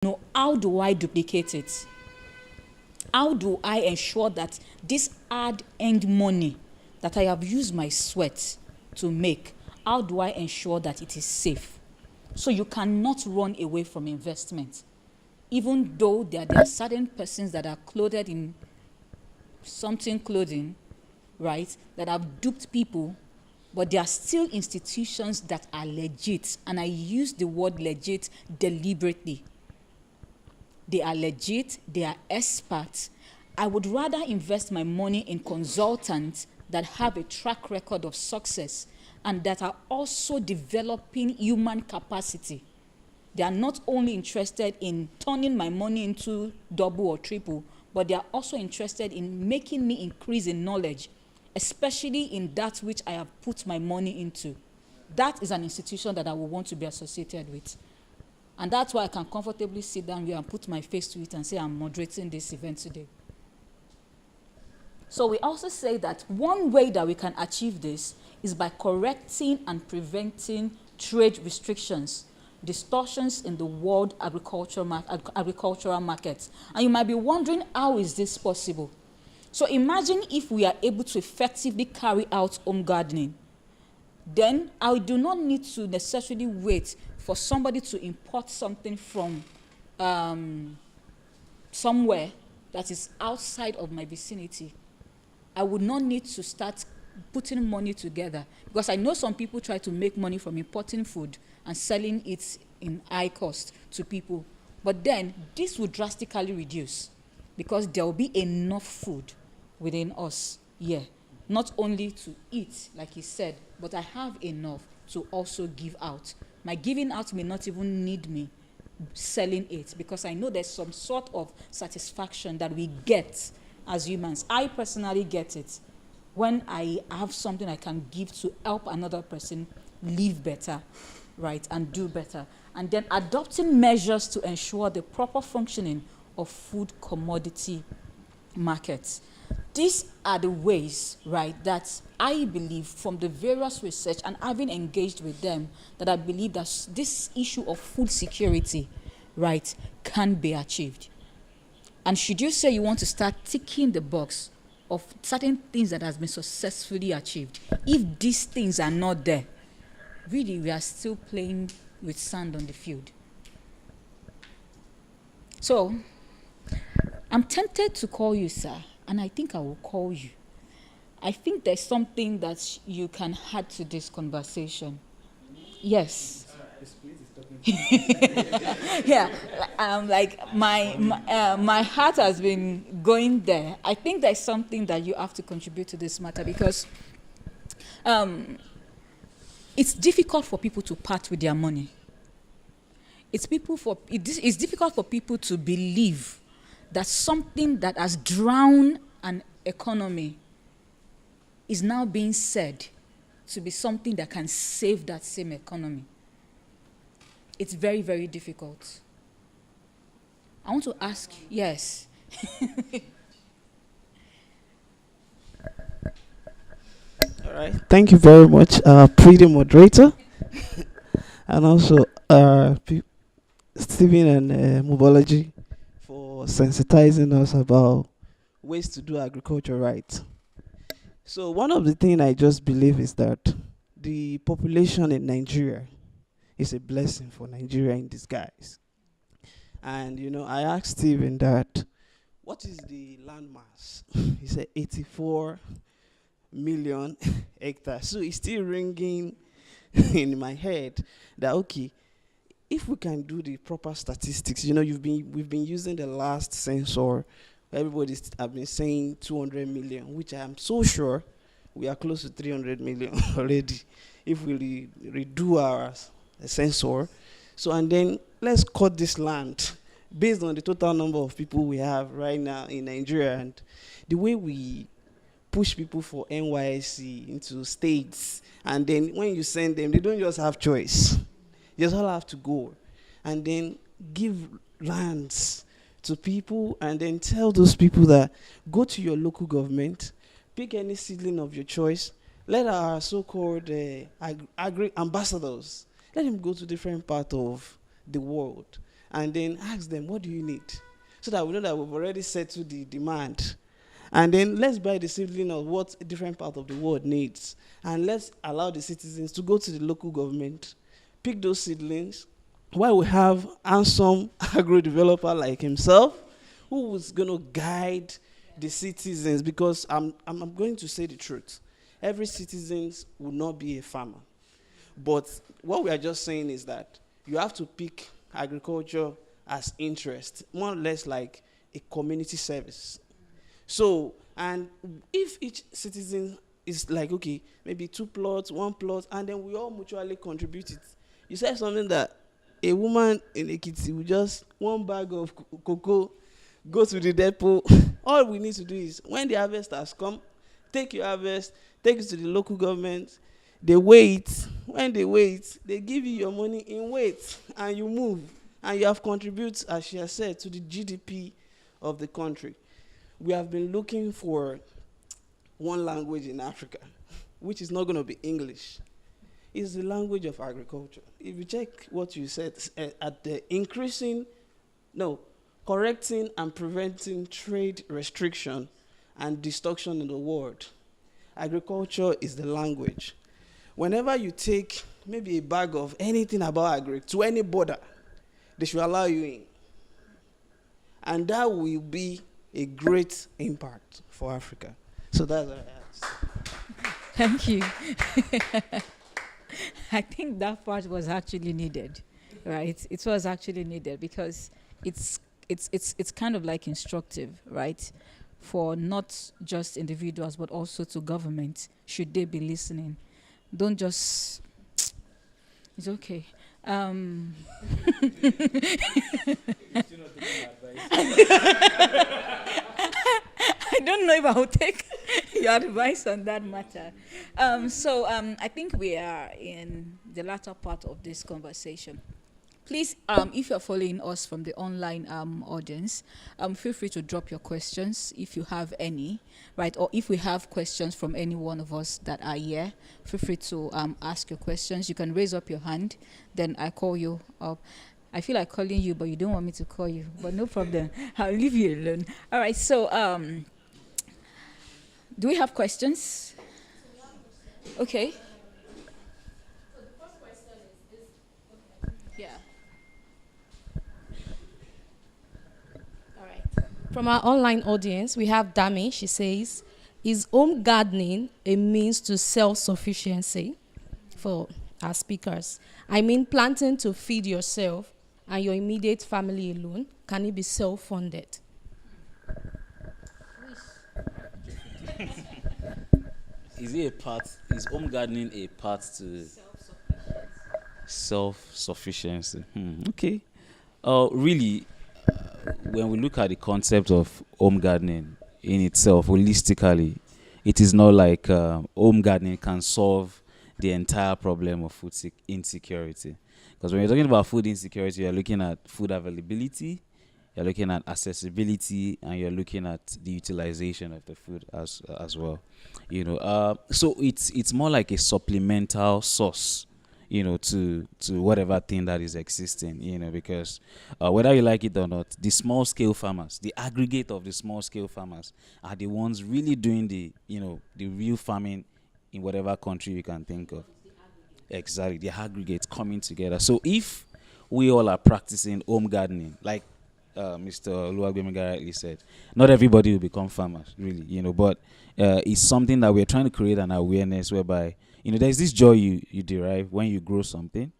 know, how do I duplicate it? How do I ensure that this hard-earned money that I have used my sweat to make, how do I ensure that it is safe? So you cannot run away from investment. Even though there are certain persons that are clothed in something clothing, right, that have duped people, but there are still institutions that are legit. And I use the word legit deliberately. They are legit, they are experts. I would rather invest my money in consultants that have a track record of success and that are also developing human capacity. They are not only interested in turning my money into double or triple, but they are also interested in making me increase in knowledge, especially in that which I have put my money into. That is an institution that I would want to be associated with. And that's why I can comfortably sit down here and put my face to it and say I'm moderating this event today. So we also say that one way that we can achieve this is by correcting and preventing trade restrictions, distortions in the world agricultural markets. And you might be wondering, how is this possible? So imagine if we are able to effectively carry out home gardening. Then I do not need to necessarily wait for somebody to import something from somewhere that is outside of my vicinity. I would not need to start putting money together, because I know some people try to make money from importing food and selling it in high cost to people. But then this would drastically reduce, because there will be enough food within us here, not only to eat, like he said, but I have enough to also give out. My giving out may not even need me selling it, because I know there's some sort of satisfaction that we get as humans. I personally get it when I have something I can give to help another person live better, right, and do better. And then adopting measures to ensure the proper functioning of food commodity markets. These are the ways, right, that I believe from the various research and having engaged with them, that I believe that this issue of food security, right, can be achieved. And should you say you want to start ticking the box of certain things that has been successfully achieved, if these things are not there, really we are still playing with sand on the field. So I'm tempted to call you sir, and I think I will call you. I think there's something that you can add to this conversation. Yes. Yeah, like my heart has been going there. I think there's something that you have to contribute to this matter, because it's difficult for people to part with their money. It's difficult for people to believe that something that has drowned an economy is now being said to be something that can save that same economy. It's very, very difficult. I want to ask, yes. All right. Thank you very much, pretty moderator, and also Stephen and Mobology for sensitizing us about ways to do agriculture right. So one of the things I just believe is that the population in Nigeria is a blessing for Nigeria in disguise. And I asked Stephen that what is the landmass? He said 84 million hectares. So it's still ringing in my head that okay, if we can do the proper statistics, we've been using the last census. Everybody's have been saying 200 million, which I am so sure we are close to 300 million already if we redo our census. So, and then let's cut this land based on the total number of people we have right now in Nigeria, and the way we push people for NYSC into states, and then when you send them, they don't just have choice. They just all have to go, and then give lands to people, and then tell those people that go to your local government, pick any seedling of your choice, let our so-called agri ambassadors, let them go to different parts of the world and then ask them, what do you need? So that we know that we've already settled the demand. And then let's buy the seedling of what a different part of the world needs. And let's allow the citizens to go to the local government, pick those seedlings, while we have handsome agro developer like himself, who is going to guide the citizens, because I'm going to say the truth. Every citizen will not be a farmer. But what we are just saying is that you have to pick agriculture as interest, more or less like a community service. So, and if each citizen is like, okay, maybe 2 plots, 1 plot, and then we all mutually contribute it. You said something that a woman in Ekiti will just 1 bag of cocoa, go to the depot. All we need to do is, when the harvest has come, take your harvest, take it to the local government. They wait. When they wait, they give you your money in weight, and you move. And you have contributed, as she has said, to the GDP of the country. We have been looking for one language in Africa, which is not going to be English. It's the language of agriculture. If you check what you said, at the correcting and preventing trade restriction and distortion in the world, agriculture is the language. Whenever you take maybe a bag of anything about agri to any border, they should allow you in. And that will be a great impact for Africa. So that's what I asked. Thank you. I think that part was actually needed, right? It was actually needed because it's kind of like instructive, right? For not just individuals, but also to government, should they be listening. Don't just, it's okay. I don't know if I will take your advice on that matter. I think we are in the latter part of this conversation. Please, if you're following us from the online audience, feel free to drop your questions if you have any, right? Or if we have questions from any one of us that are here, feel free to ask your questions. You can raise up your hand, then I call you up. I feel like calling you, but you don't want me to call you, but no problem. I'll leave you alone. All right, so do we have questions? Okay. Yeah. All right. From our online audience, we have Dami. She says, is home gardening a means to self-sufficiency? For our speakers, I mean planting to feed yourself and your immediate family alone. Can it be self-funded? Is home gardening a path to self-sufficiency? Okay. Really, when we look at the concept of home gardening in itself, holistically, it is not like home gardening can solve the entire problem of food insecurity. Because when you're talking about food insecurity, you're looking at food availability, you're looking at accessibility, and you're looking at the utilization of the food as well. So it's more like a supplemental source, to whatever thing that is existing, because whether you like it or not, the small scale farmers, the aggregate of the small scale farmers are the ones really doing the real farming in whatever country you can think of. Exactly, the aggregate coming together. So if we all are practicing home gardening, like Mr. Oluwagbemiga rightly said, not everybody will become farmers, really, but it's something that we're trying to create an awareness whereby, there's this joy you derive when you grow something,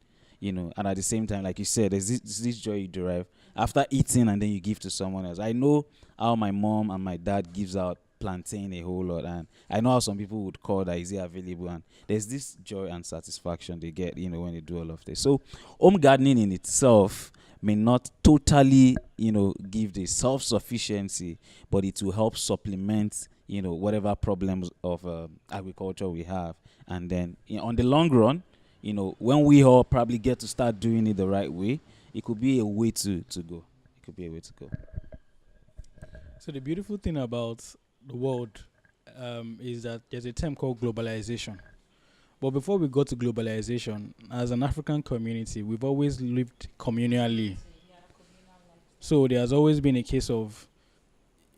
and at the same time, like you said, there's this joy you derive after eating and then you give to someone else. I know how my mom and my dad gives out plantain a whole lot, and I know how some people would call that, is it available, and there's this joy and satisfaction they get, when they do all of this. So home gardening in itself may not totally, give the self-sufficiency, but it will help supplement, whatever problems of agriculture we have. And then on the long run, when we all probably get to start doing it the right way, it could be a way to go. It could be a way to go. So the beautiful thing about the world is that there's a term called globalization. But before we go to globalization, as an African community, we've always lived communally. So there has always been a case of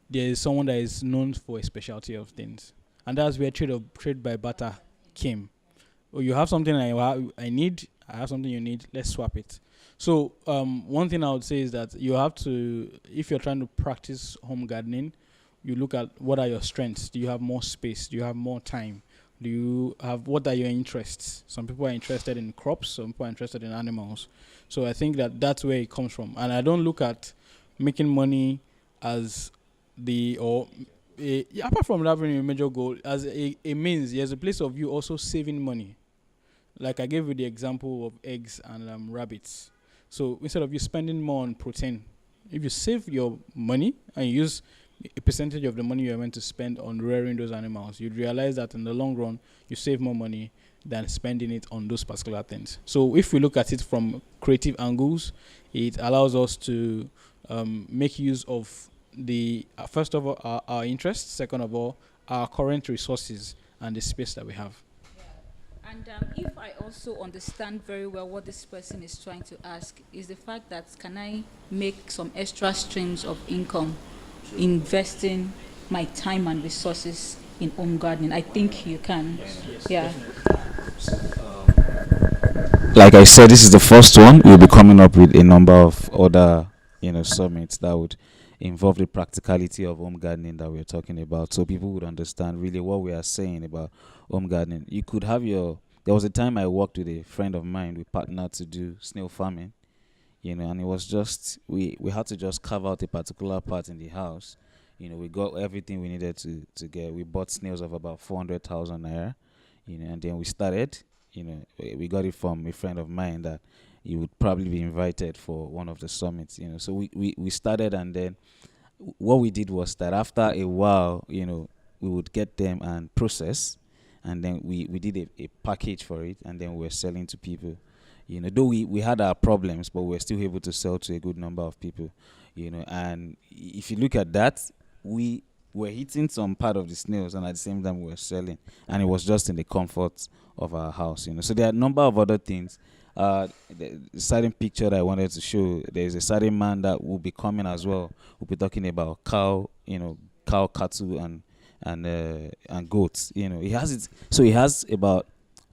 there is someone that is known for a specialty of things, and that's where trade by barter came. Oh, you have something I need, I have something you need, let's swap it. So one thing I would say is that you have to, if you're trying to practice home gardening, you look at what are your strengths. Do you have more space? Do you have more time? Do you have, what are your interests? Some people are interested in crops, some people are interested in animals. So I think that that's where it comes from. And I don't look at making money as apart from having a major goal, as a means. There's a place of you also saving money. Like I gave you the example of eggs and rabbits. So instead of you spending more on protein, if you save your money and you use a percentage of the money you're meant to spend on rearing those animals, you'd realize that in the long run, you save more money than spending it on those particular things. So if we look at it from creative angles, it allows us to make use of the first of all our interests, second of all our current resources and the space that we have. And if I also understand very well what this person is trying to ask, is the fact that can I make some extra streams of income investing my time and resources in home gardening? I think you can. Yeah. Like I said, this is the first one. We'll be coming up with a number of other, summits that would involve the practicality of home gardening that we're talking about, so people would understand really what we are saying about home gardening. You could have there was a time I worked with a friend of mine. We partnered to do snail farming, and it was just we had to just carve out a particular part in the house. We got everything we needed to get. We bought snails of about 400,000 naira, and then we started. We got it from a friend of mine that he would probably be invited for one of the summits. So we started, and then what we did was that after a while, we would get them and process, and then we did a package for it, and then we were selling to people. Though we had our problems, but we were still able to sell to a good number of people. And if you look at that, we were hitting some part of the snails, and at the same time we were selling, and it was just in the comfort of our house. So there are a number of other things. The certain picture that I wanted to show, there's a certain man that will be coming as well. We'll be talking about cow, cattle, and goats. He has it. So he has about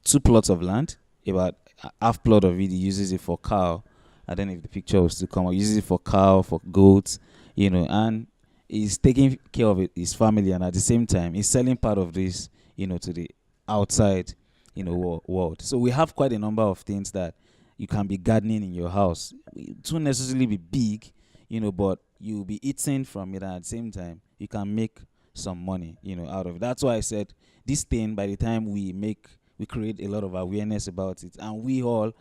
2 plots of land. About half plot of it, he uses it for cow. I don't know if the picture was to come up. He uses it for cow, for goats, and he's taking care of his family, and at the same time, he's selling part of this, to the outside, world. So we have quite a number of things that you can be gardening in your house. It won't necessarily be big, but you'll be eating from it, and at the same time, you can make some money, out of it. That's why I said this thing, by the time we create a lot of awareness about it, and we all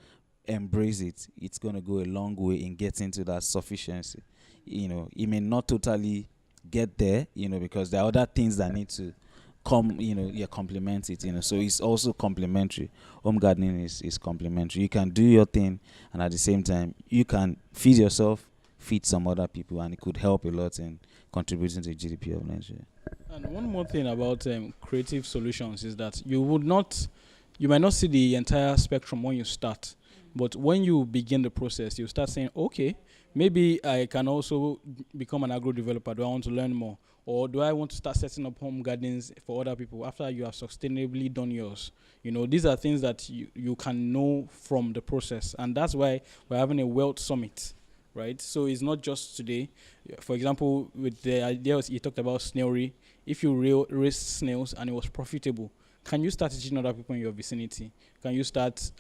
embrace it, it's going to go a long way in getting to that sufficiency. It may not totally get there, because there are other things that need to complement it, so it's also complementary. Home gardening is complementary. You can do your thing, and at the same time, you can feed yourself, feed some other people, and it could help a lot in contributing to the GDP of Nigeria. And one more thing about creative solutions is that you might not see the entire spectrum when you start, but when you begin the process, you start saying, okay, maybe I can also become an agro developer. Do I want to learn more? Or do I want to start setting up home gardens for other people after you have sustainably done yours? These are things that you can know from the process. And that's why we're having a wealth summit, right? So it's not just today. For example, with the idea you talked about snailry, if you raised snails and it was profitable, can you start teaching other people in your vicinity? Can you start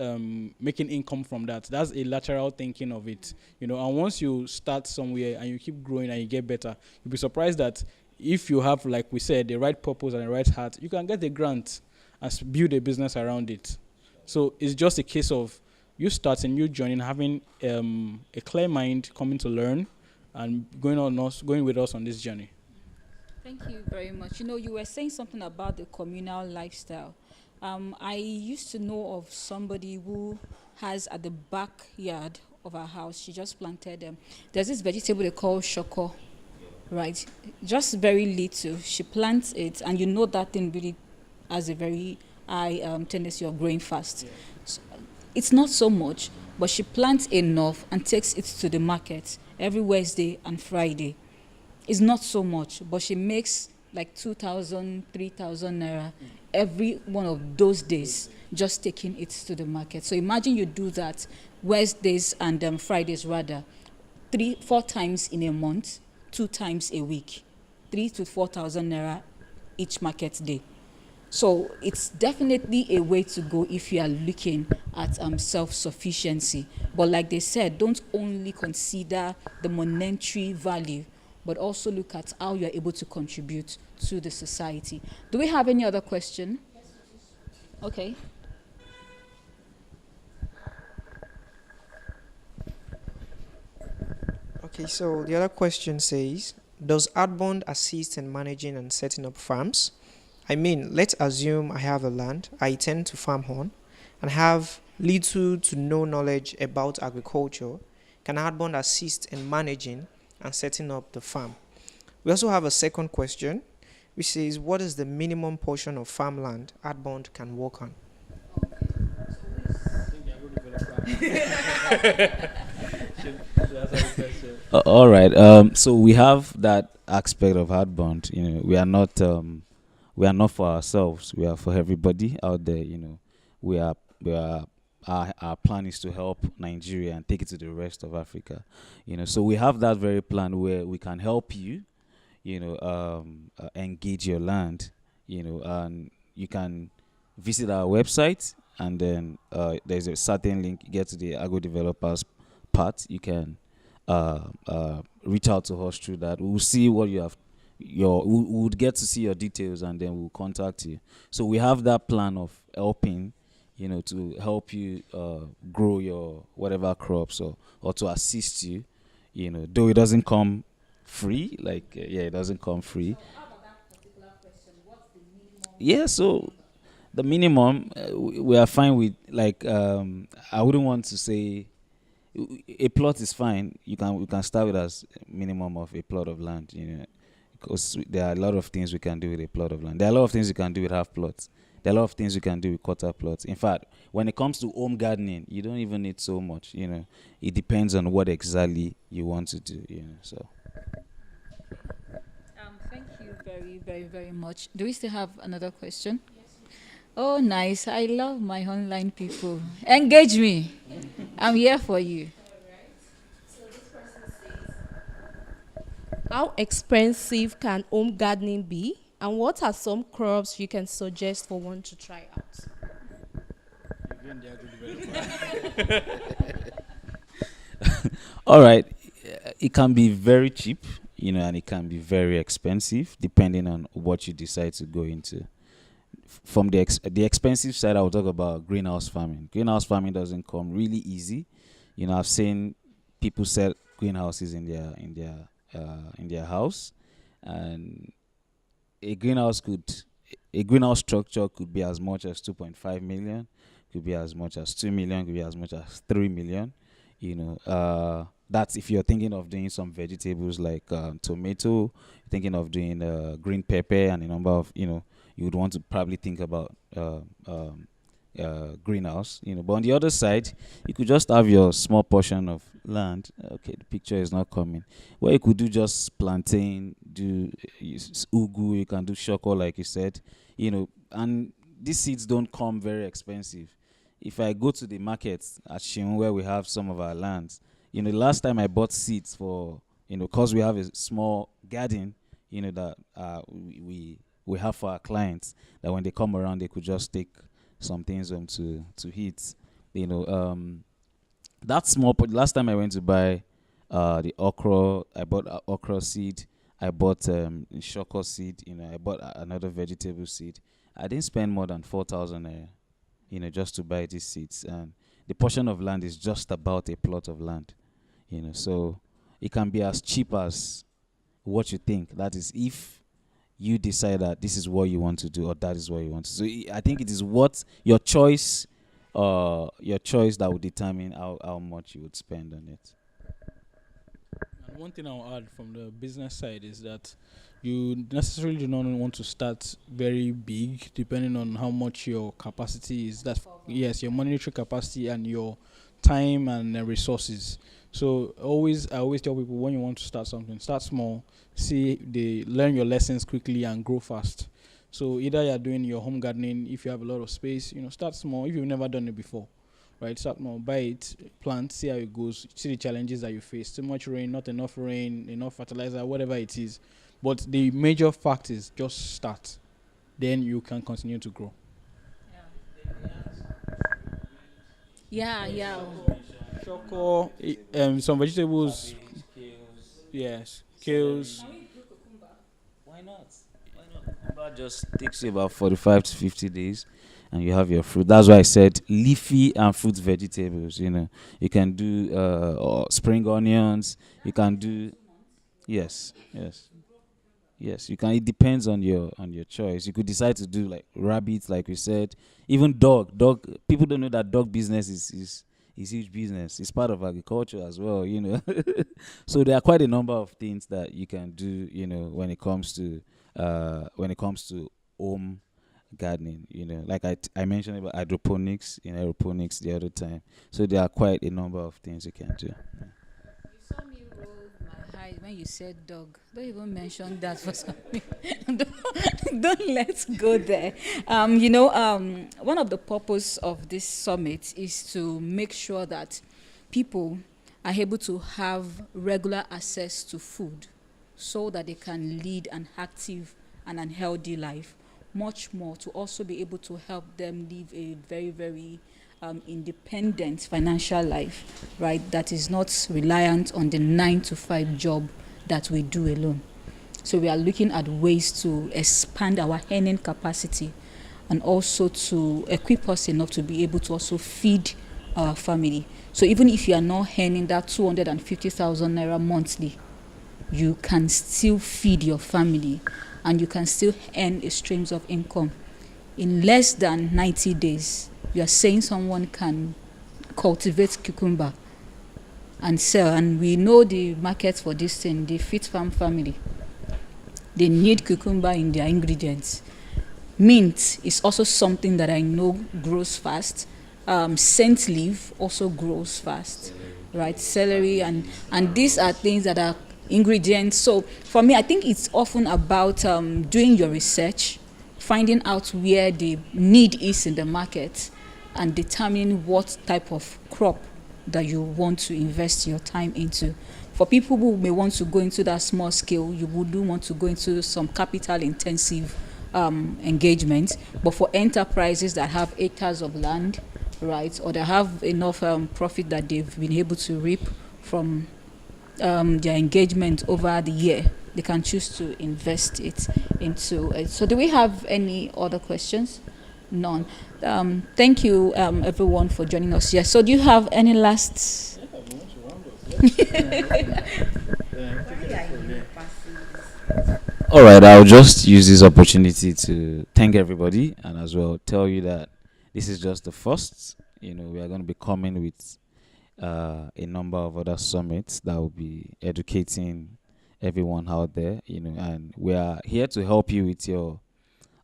making income from that? That's a lateral thinking of it. And once you start somewhere and you keep growing and you get better, you'll be surprised that if you have, like we said, the right purpose and the right heart, you can get a grant and build a business around it. So it's just a case of you starting, you joining, having a clear mind, coming to learn, and going with us on this journey. Thank you very much. You were saying something about the communal lifestyle. I used to know of somebody who has at the backyard of our house, she just planted them. There's this vegetable they call shoko, right? Just very little. She plants it, and that thing really has a very high tendency of growing fast. Yeah. So it's not so much, but she plants enough and takes it to the market every Wednesday and Friday. It's not so much, but she makes like 2,000, 3,000 naira every one of those days just taking it to the market. So imagine you do that Wednesdays and Fridays rather, 4 times in a month, 2 times a week, 3 to 4,000 naira each market day. So it's definitely a way to go if you are looking at self-sufficiency. But like they said, don't only consider the monetary value, but also look at how you're able to contribute to the society. Do we have any other question? Okay. Okay, so the other question says, does Adbond assist in managing and setting up farms? I mean, let's assume I have a land I intend to farm on and have little to no knowledge about agriculture. Can Adbond assist in managing and setting up the farm? We also have a second question, which says, what is the minimum portion of farmland Adbond can work on? All right. So we have that aspect of hardbound. We are not for ourselves. We are for everybody out there. We are. Our plan is to help Nigeria and take it to the rest of Africa. So we have that very plan where we can help you. Engage your land. And you can visit our website, and then there's a certain link. You get to the agro developers part. You can reach out to us through that. We will see what you have. We would get to see your details, and then we'll contact you. So we have that plan of helping, to help you grow your whatever crops, or to assist you. Though it doesn't come free, it doesn't come free. Yeah, so the minimum we are fine with. I wouldn't want to say a plot is fine. We can start with as minimum of a plot of land, because there are a lot of things we can do with a plot of land. There are a lot of things you can do with half plots. There are a lot of things you can do with quarter plots. In fact, when it comes to home gardening, you don't even need so much. It depends on what exactly you want to do. So. Thank you very, very, very much. Do we still have another question? Oh, nice. I love my online people. Engage me. I'm here for you. How expensive can home gardening be? And what are some crops you can suggest for one to try out? All right. It can be very cheap, and it can be very expensive depending on what you decide to go into. From the expensive side, I will talk about greenhouse farming. Greenhouse farming doesn't come really easy. I've seen people set greenhouses in their house, and a greenhouse structure could be as much as 2.5 million, could be as much as 2 million, could be as much as 3 million. That's if you're thinking of doing some vegetables like tomato, thinking of doing green pepper, and a number of, you would want to probably think about greenhouse. But on the other side, you could just have your small portion of land. Okay, the picture is not coming. Where you could do just plantain, do ugu, you can do shoko, like you said. And these seeds don't come very expensive. If I go to the market at Shion, where we have some of our lands, the last time I bought seeds for, because we have a small garden, that we have for our clients, that when they come around, they could just take some things home to eat. That small. Last time I went to buy the okra, I bought okra seed. I bought shoko seed. I bought another vegetable seed. I didn't spend more than 4,000 just to buy these seeds, and the portion of land is just about a plot of land. So it can be as cheap as what you think. That is, if you decide that this is what you want to do, or that is what you want to do. So I think it is what your choice that will determine how much you would spend on it. And one thing I'll add from the business side is that you necessarily do not want to start very big, depending on how much your capacity is. That yes, your monetary capacity and your time and resources. So I always tell people, when you want to start something, start small. Learn your lessons quickly and grow fast. So either you're doing your home gardening, if you have a lot of space, start small. If you've never done it before, right? Start small, buy it, plant, see how it goes, see the challenges that you face. Too much rain, not enough rain, enough fertilizer, whatever it is. But the major fact is just start. Then you can continue to grow. Yeah. Choco, some vegetables, yes, kales. Why not? Why not? Cucumber just takes you about 45 to 50 days and you have your fruit. That's why I said leafy and fruit vegetables. You can do spring onions. You can do, yes, yes. Yes, you can. It depends on your choice. You could decide to do like rabbits, like we said, even dog. Dog. People don't know that dog business is huge business. It's part of agriculture as well. So there are quite a number of things that you can do. When it comes to home gardening. Like I mentioned about hydroponics in aeroponics the other time. So there are quite a number of things you can do. You saw me roll my eyes when you said dog. Don't even mention that for something. Don't let's go there. One of the purpose of this summit is to make sure that people are able to have regular access to food so that they can lead an active and an healthy life. Much more to also be able to help them live a very, very independent financial life, right? That is not reliant on the 9-to-5 job that we do alone. So we are looking at ways to expand our earning capacity and also to equip us enough to be able to also feed our family. So even if you are not earning that 250,000 naira monthly, you can still feed your family and you can still earn a streams of income. In less than 90 days, you are saying someone can cultivate cucumber and sell. And we know the market for this thing, the Fit Farm family. They need cucumber in their ingredients. Mint is also something that I know grows fast. Scent leaf also grows fast, right? Celery and these are things that are ingredients. So for me, I think it's often about doing your research, finding out where the need is in the market, and determining what type of crop that you want to invest your time into. For people who may want to go into that small scale, you would want to go into some capital intensive engagement. But for enterprises that have acres of land, right, or that have enough profit that they've been able to reap from their engagement over the year, they can choose to invest it into it. So do we have any other questions? None. Thank you everyone for joining us. Yes, so do you have any last? All right, I'll just use this opportunity to thank everybody and as well tell you that this is just the first. We are going to be coming with a number of other summits that will be educating everyone out there, and we are here to help you with your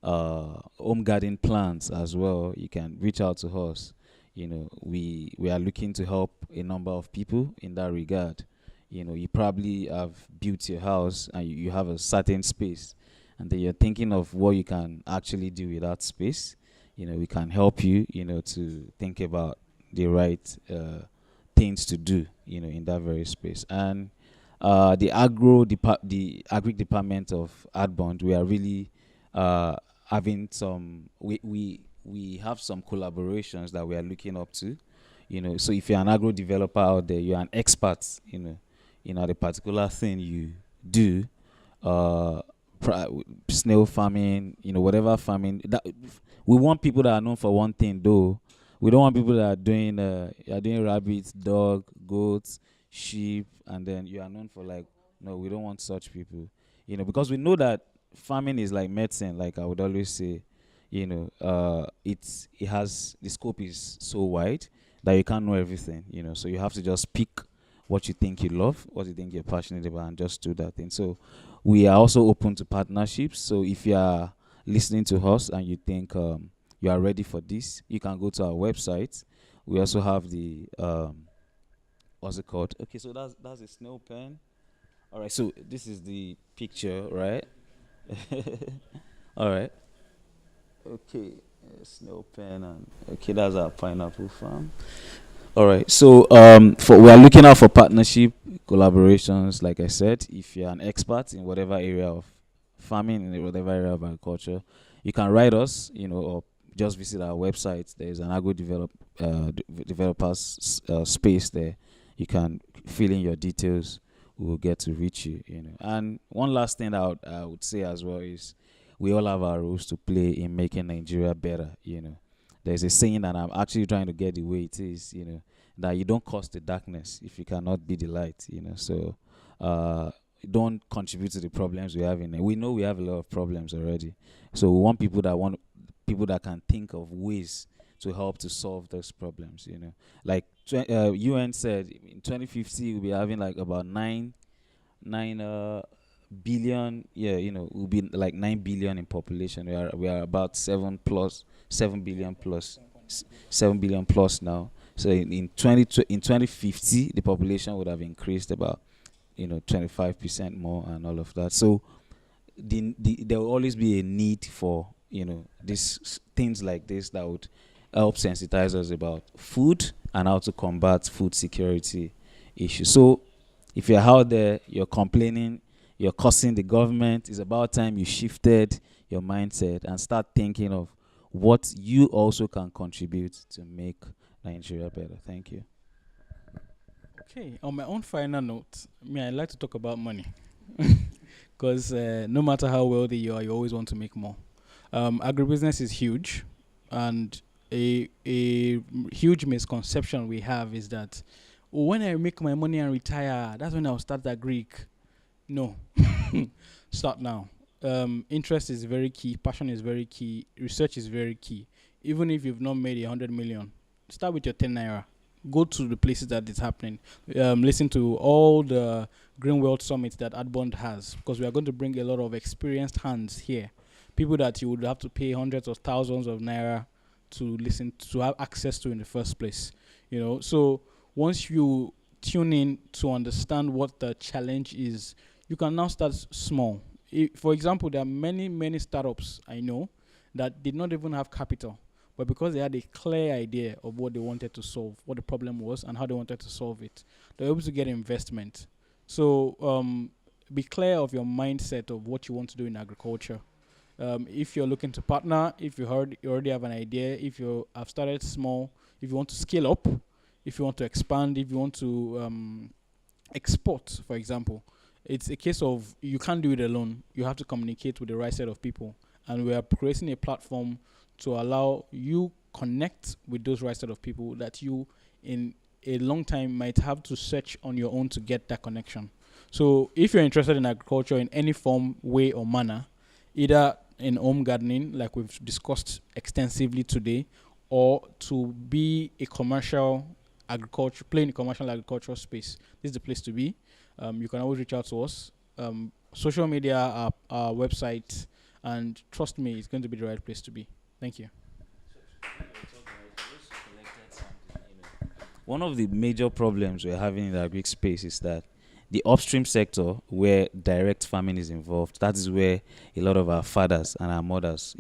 home garden plans as well. You can reach out to us. We are looking to help a number of people in that regard. You probably have built your house and you have a certain space, and then you're thinking of what you can actually do with that space. We can help you, to think about the right things to do, in that very space. And the agric department of Adbond, we are really having some. We have some collaborations that we are looking up to. So if you're an agro developer out there, you're an expert, the particular thing you do, snail farming, whatever farming. That we want people that are known for one thing, though. We don't want people that are doing rabbits, dog, goats, sheep, and then you are known for no, we don't want such people, because we know that farming is like medicine. Like I would always say, it has the scope is so wide that you can't know everything, so you have to just pick what you think you love, what you think you're passionate about, and just do that thing. So we are also open to partnerships. So if you are listening to us and you think you are ready for this, you can go to our website We also have the what's it called? Okay, so that's a snail pen. All right, so this is the picture, right? All right. Okay, snail pen and okay, that's our pineapple farm. All right. So for we are looking out for partnership collaborations. Like I said, if you're an expert in whatever area of farming, in whatever area of agriculture, you can write us. Or just visit our website. There is an agro developers space there. You can fill in your details. We will get to reach you. And one last thing I would say as well is we all have our roles to play in making Nigeria better. There's a saying that I'm actually trying to get the way it is. That you don't cause the darkness if you cannot be the light. So don't contribute to the problems we have in there. We know we have a lot of problems already, so we want people that can think of ways to help to solve those problems. Like UN said in 2050 we'll be having like about nine billion. Yeah, we'll be like 9 billion in population. We are about 7 billion plus 7 billion plus now. So in 2050 the population would have increased about 25% more and all of that. So there will always be a need for these things like this that would help sensitize us about food and how to combat food security issues. So if you're out there, you're complaining, you're cursing the government, it's about time you shifted your mindset and start thinking of what you also can contribute to make Nigeria better. Thank you. Okay, on my own final note, I like to talk about money. Because no matter how wealthy you are, you always want to make more. Agribusiness is huge, and a huge misconception we have is that when I make my money and retire, that's when I'll start that Greek. No, start now. Interest is very key, passion is very key, research is very key. Even if you've not made 100 million, start with your 10 naira. Go to the places that it's happening. Listen to all the Green World Summits that Adbond has, because we are going to bring a lot of experienced hands here. People that you would have to pay hundreds of thousands of naira to listen to, have access to in the first place. So once you tune in to understand what the challenge is, you can now start small. For example, there are many startups I know that did not even have capital, but because they had a clear idea of what they wanted to solve, what the problem was, and how they wanted to solve it, they were able to get investment. So be clear of your mindset of what you want to do in agriculture. If you're looking to partner, if you already have an idea, if you have started small, if you want to scale up, if you want to expand, if you want to export, for example, it's a case of you can't do it alone. You have to communicate with the right set of people. And we are creating a platform to allow you connect with those right set of people that you in a long time might have to search on your own to get that connection. So if you're interested in agriculture in any form, way or manner, either in home gardening, like we've discussed extensively today, or to be a commercial agriculture, play in a commercial agricultural space, this is the place to be. You can always reach out to us. Social media, our website, and trust me, it's going to be the right place to be. Thank you. One of the major problems we're having in the agri space is that the upstream sector, where direct farming is involved, that is where a lot of our fathers and our mothers,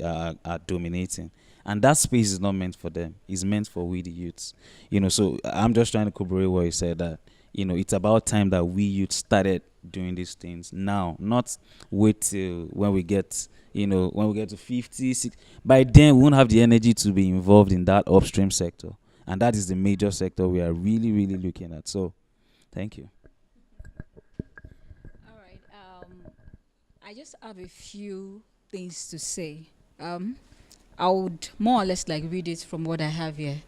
are dominating. And that space is not meant for them. It's meant for we, the youths. So I'm just trying to corroborate what you said, that, it's about time that we youth started doing these things now, not wait till when we get to 50, 60. By then, we won't have the energy to be involved in that upstream sector. And that is the major sector we are really, really looking at. So, thank you. All right. I just have a few things to say. I would more or less read it from what I have here.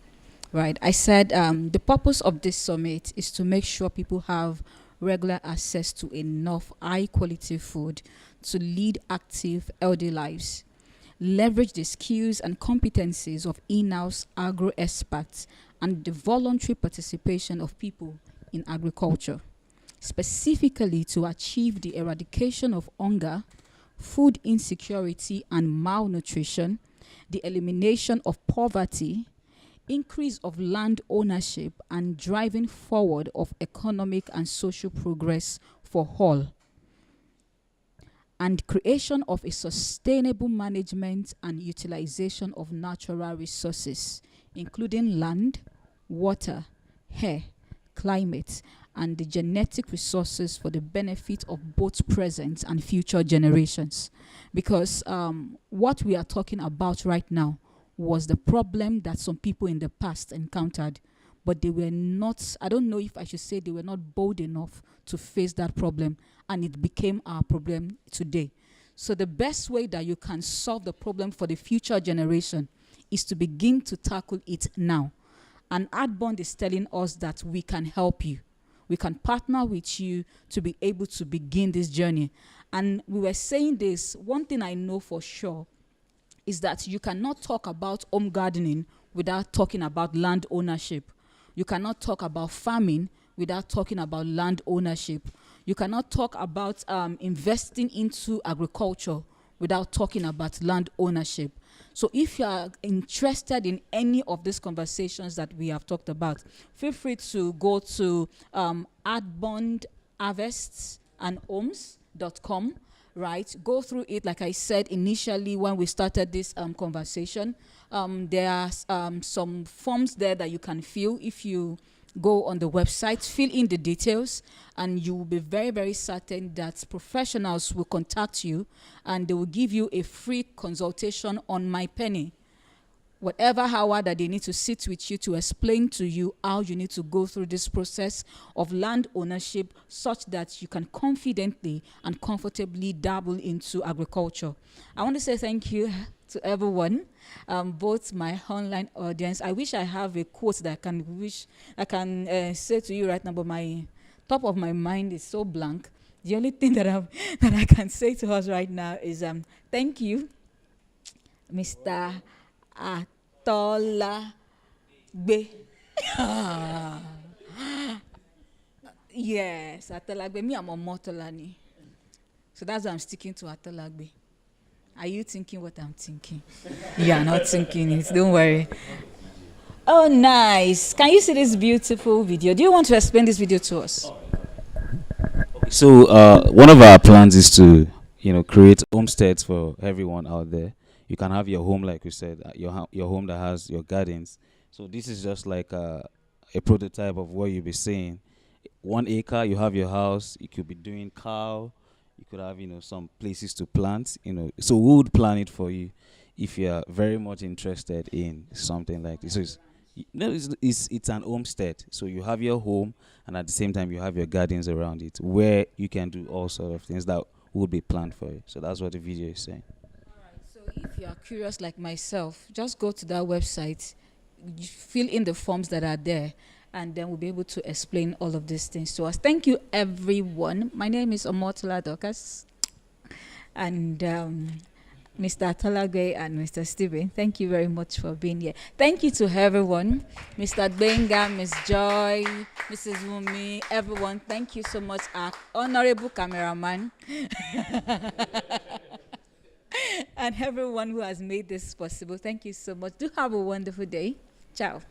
Right. I said the purpose of this summit is to make sure people have regular access to enough high quality food to lead active, healthy lives. Leverage the skills and competencies of in-house agro experts and the voluntary participation of people in agriculture, specifically to achieve the eradication of hunger, food insecurity and malnutrition, the elimination of poverty, increase of land ownership and driving forward of economic and social progress for all, and creation of a sustainable management and utilization of natural resources, including land, water, air, climate, and the genetic resources for the benefit of both present and future generations. Because what we are talking about right now was the problem that some people in the past encountered, but they were not, I don't know if I should say they were not bold enough to face that problem, and it became our problem today. So the best way that you can solve the problem for the future generation is to begin to tackle it now. And Adbond is telling us that we can help you. We can partner with you to be able to begin this journey. And we were saying this, one thing I know for sure is that you cannot talk about home gardening without talking about land ownership. You cannot talk about farming without talking about land ownership. You cannot talk about investing into agriculture without talking about land ownership. So if you are interested in any of these conversations that we have talked about, feel free to go to adbondharvestsandhomes.com, right? Go through it. Like I said initially when we started this conversation, there are some forms there that you can fill. If you go on the website, fill in the details, and you will be very, very certain that professionals will contact you and they will give you a free consultation on my penny. Whatever hour that they need to sit with you to explain to you how you need to go through this process of land ownership such that you can confidently and comfortably dabble into agriculture. I want to say thank you to everyone, both my online audience. I wish I have a quote that I can say to you right now, but my top of my mind is so blank. The only thing that I can say to us right now is thank you, Mr. Atolagbe. Yes, Atolagbe. Me, I'm Omotolani. So that's why I'm sticking to Atolagbe. Are you thinking what I'm thinking? You are not thinking it, don't worry. Oh, nice. Can you see this beautiful video? Do you want to explain this video to us? So one of our plans is to, create homesteads for everyone out there. You can have your home, like we said, your home that has your gardens. So this is just like a prototype of what you'll be seeing. 1 acre, you have your house. You could be doing cow. You could have, some places to plant. So we would plan it for you if you are very much interested in something like this. So it's an homestead. So you have your home, and at the same time you have your gardens around it, where you can do all sorts of things that would be planned for you. So that's what the video is saying. So if you are curious like myself, just go to that website, fill in the forms that are there, and then we'll be able to explain all of these things to us. Thank you, everyone. My name is Omotola Dorcas, and Mr. Atolagbe and Mr. Stephen, thank you very much for being here. Thank you to everyone, Mr. Benga, Ms. Joy, Mrs. Wumi, everyone. Thank you so much, our honorable cameraman, and everyone who has made this possible. Thank you so much. Do have a wonderful day. Ciao.